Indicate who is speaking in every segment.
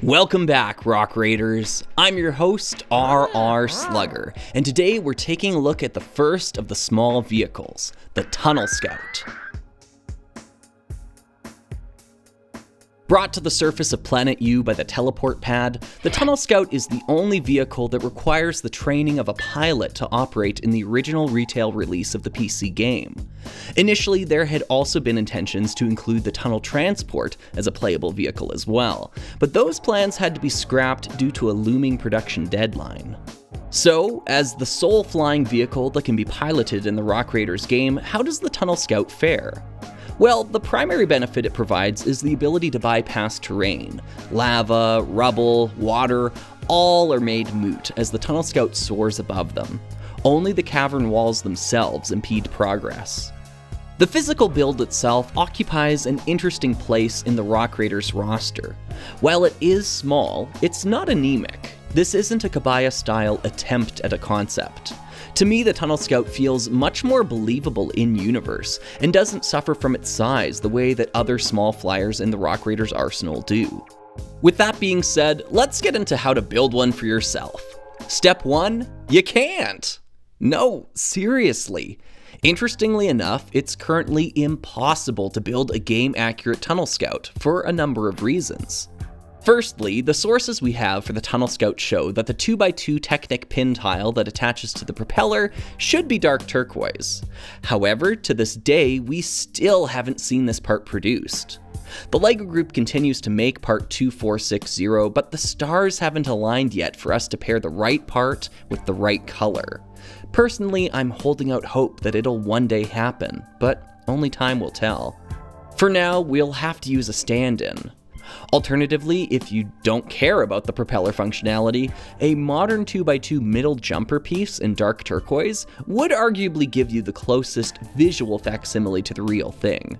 Speaker 1: Welcome back, Rock Raiders. I'm your host, RR Slugger, and today we're taking a look at the first of the small vehicles, the Tunnel Scout. Brought to the surface of Planet U by the teleport pad, the Tunnel Scout is the only vehicle that requires the training of a pilot to operate in the original retail release of the PC game. Initially, there had also been intentions to include the Tunnel Transport as a playable vehicle as well, but those plans had to be scrapped due to a looming production deadline. So, as the sole flying vehicle that can be piloted in the Rock Raiders game, how does the Tunnel Scout fare? Well, the primary benefit it provides is the ability to bypass terrain. Lava, rubble, water, all are made moot as the Tunnel Scout soars above them. Only the cavern walls themselves impede progress. The physical build itself occupies an interesting place in the Rock Raiders roster. While it is small, it's not anemic. This isn't a Kabaya-style attempt at a concept. To me, the Tunnel Scout feels much more believable in-universe, and doesn't suffer from its size the way that other small flyers in the Rock Raiders arsenal do. With that being said, let's get into how to build one for yourself. Step 1, you can't! No, seriously. Interestingly enough, it's currently impossible to build a game-accurate Tunnel Scout for a number of reasons. Firstly, the sources we have for the Tunnel Scout show that the 2x2 Technic pin tile that attaches to the propeller should be dark turquoise. However, to this day, we still haven't seen this part produced. The LEGO group continues to make part 2460, but the stars haven't aligned yet for us to pair the right part with the right color. Personally, I'm holding out hope that it'll one day happen, but only time will tell. For now, we'll have to use a stand-in. Alternatively, if you don't care about the propeller functionality, a modern 2x2 middle jumper piece in dark turquoise would arguably give you the closest visual facsimile to the real thing.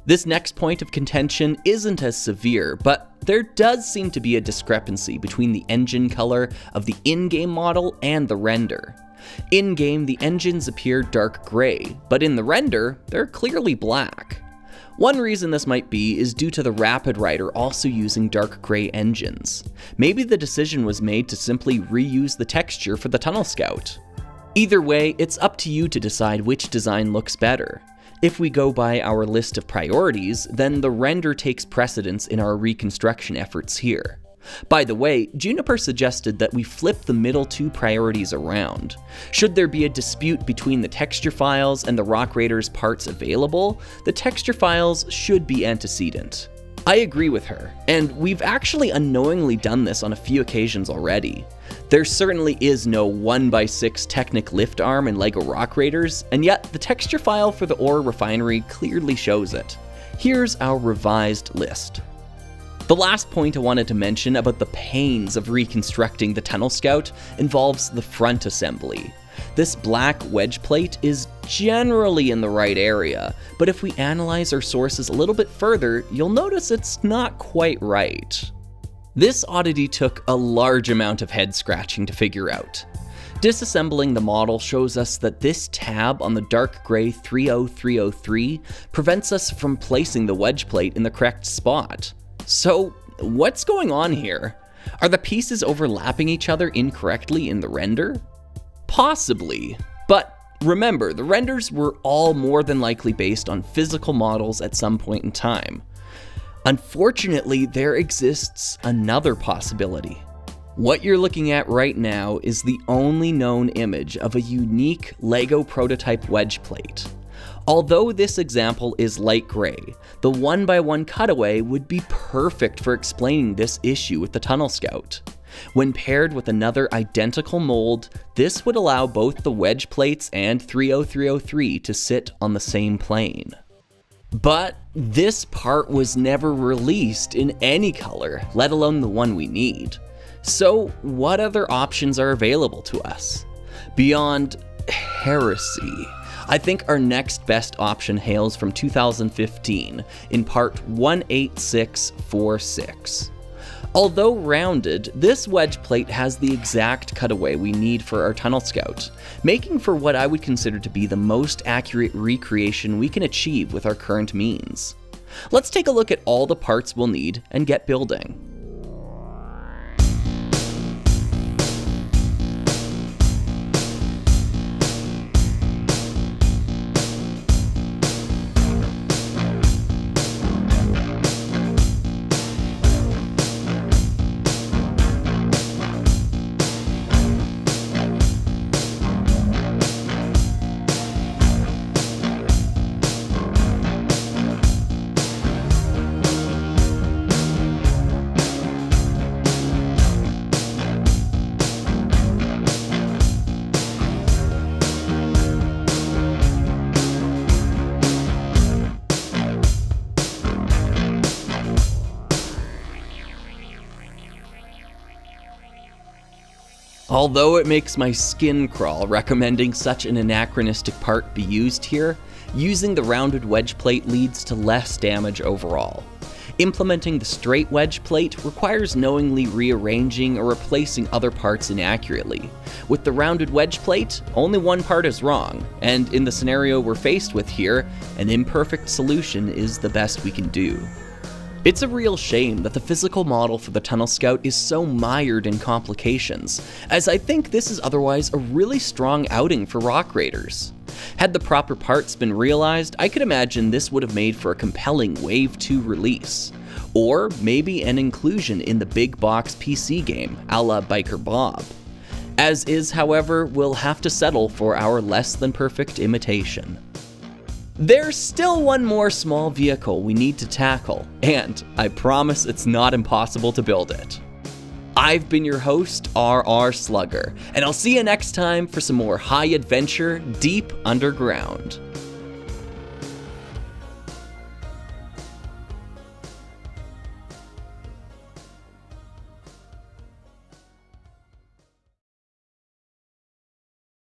Speaker 1: This next point of contention isn't as severe, but there does seem to be a discrepancy between the engine color of the in-game model and the render. In-game, the engines appear dark gray, but in the render, they're clearly black. One reason this might be is due to the Rapid Rider also using dark gray engines. Maybe the decision was made to simply reuse the texture for the Tunnel Scout. Either way, it's up to you to decide which design looks better. If we go by our list of priorities, then the render takes precedence in our reconstruction efforts here. By the way, Juniper suggested that we flip the middle two priorities around. Should there be a dispute between the texture files and the Rock Raiders parts available, the texture files should be antecedent. I agree with her, and we've actually unknowingly done this on a few occasions already. There certainly is no 1x6 Technic lift arm in LEGO Rock Raiders, and yet the texture file for the ore refinery clearly shows it. Here's our revised list. The last point I wanted to mention about the pains of reconstructing the Tunnel Scout involves the front assembly. This black wedge plate is generally in the right area, but if we analyze our sources a little bit further, you'll notice it's not quite right. This oddity took a large amount of head scratching to figure out. Disassembling the model shows us that this tab on the dark gray 30303 prevents us from placing the wedge plate in the correct spot. So, what's going on here? Are the pieces overlapping each other incorrectly in the render? Possibly, but remember, the renders were all more than likely based on physical models at some point in time. Unfortunately, there exists another possibility. What you're looking at right now is the only known image of a unique LEGO prototype wedge plate. Although this example is light gray, the 1x1 cutaway would be perfect for explaining this issue with the Tunnel Scout. When paired with another identical mold, this would allow both the wedge plates and 30303 to sit on the same plane. But this part was never released in any color, let alone the one we need. So what other options are available to us? Beyond heresy, I think our next best option hails from 2015 in part 18646. Although rounded, this wedge plate has the exact cutaway we need for our Tunnel Scout, making for what I would consider to be the most accurate recreation we can achieve with our current means. Let's take a look at all the parts we'll need and get building. Although it makes my skin crawl recommending such an anachronistic part be used here, using the rounded wedge plate leads to less damage overall. Implementing the straight wedge plate requires knowingly rearranging or replacing other parts inaccurately. With the rounded wedge plate, only one part is wrong, and in the scenario we're faced with here, an imperfect solution is the best we can do. It's a real shame that the physical model for the Tunnel Scout is so mired in complications, as I think this is otherwise a really strong outing for Rock Raiders. Had the proper parts been realized, I could imagine this would have made for a compelling Wave 2 release. Or maybe an inclusion in the big box PC game, a la Biker Bob. As is, however, we'll have to settle for our less than perfect imitation. There's still one more small vehicle we need to tackle, and I promise it's not impossible to build it. I've been your host, RR Slugger, and I'll see you next time for some more high adventure deep underground.